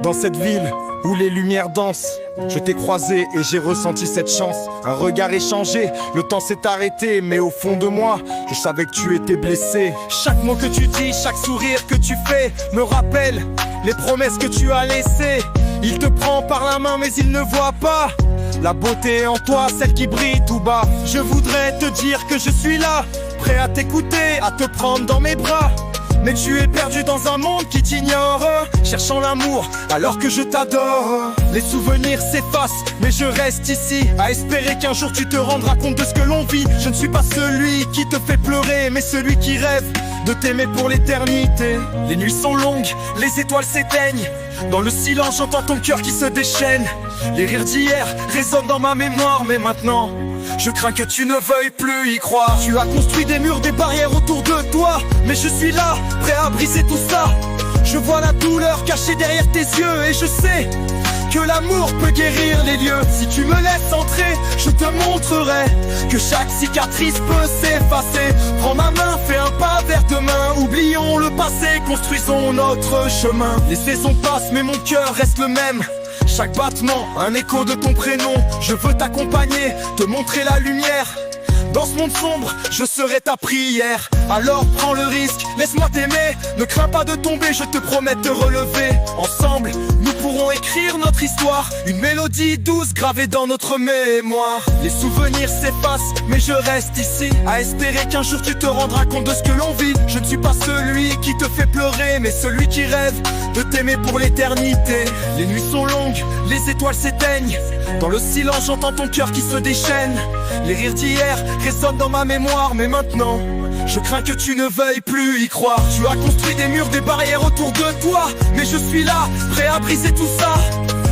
Dans cette ville où les lumières dansent, je t'ai croisé et j'ai ressenti cette chance. Un regard échangé, le temps s'est arrêté, mais au fond de moi, je savais que tu étais blessé. Chaque mot que tu dis, chaque sourire que tu fais me rappelle les promesses que tu as laissées. Il te prend par la main mais il ne voit pas la beauté en toi, celle qui brille tout bas. Je voudrais te dire que je suis là, prêt à t'écouter, à te prendre dans mes bras. Mais tu es perdu dans un monde qui t'ignore, cherchant l'amour alors que je t'adore. Les souvenirs s'effacent, mais je reste ici, à espérer qu'un jour tu te rendras compte de ce que l'on vit. Je ne suis pas celui qui te fait pleurer, mais celui qui rêve de t'aimer pour l'éternité. Les nuits sont longues, les étoiles s'éteignent. Dans le silence, j'entends ton cœur qui se déchaîne. Les rires d'hier résonnent dans ma mémoire, mais maintenant je crains que tu ne veuilles plus y croire. Tu as construit des murs, des barrières autour de toi, mais je suis là, prêt à briser tout ça. Je vois la douleur cachée derrière tes yeux et je sais que l'amour peut guérir les lieux. Si tu me laisses entrer, je te montrerai que chaque cicatrice peut s'effacer. Prends ma main, fais un pas vers demain. Oublions le passé, construisons notre chemin. Les saisons passent mais mon cœur reste le même. Chaque battement, un écho de ton prénom. Je veux t'accompagner, te montrer la lumière. Dans ce monde sombre, je serai ta prière. Alors prends le risque, laisse-moi t'aimer. Ne crains pas de tomber, je te promets de te relever. Ensemble, nous pourrons écrire notre histoire. Une mélodie douce gravée dans notre mémoire. Les souvenirs s'effacent, mais je reste ici, à espérer qu'un jour tu te rendras compte de ce que l'on vit. Je ne suis pas celui qui te fait pleurer, mais celui qui rêve de t'aimer pour l'éternité. Les nuits sont longues, les étoiles s'éteignent. Dans le silence, j'entends ton cœur qui se déchaîne. Les rires d'hier résonnent dans ma mémoire, mais maintenant je crains que tu ne veuilles plus y croire. Tu as construit des murs, des barrières autour de toi, mais je suis là, prêt à briser tout ça.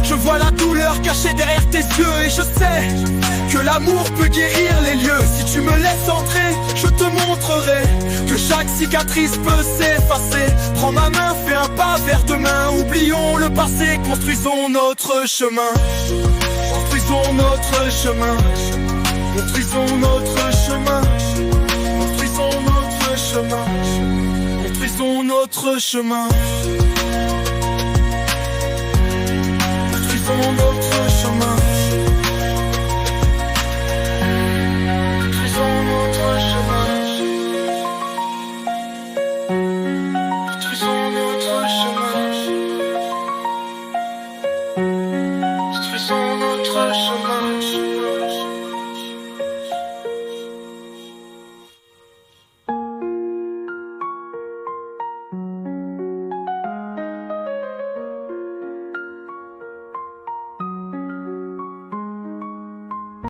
Je vois la douleur cachée derrière tes yeux et je sais que l'amour peut guérir les lieux. Si tu me laisses entrer, je te montrerai que chaque cicatrice peut s'effacer. Prends ma main, fais un pas vers demain. Oublions le passé, construisons notre chemin. Construisons notre chemin. Construisons notre chemin. Construisons notre chemin. Construisons notre chemin. Construisons notre chemin.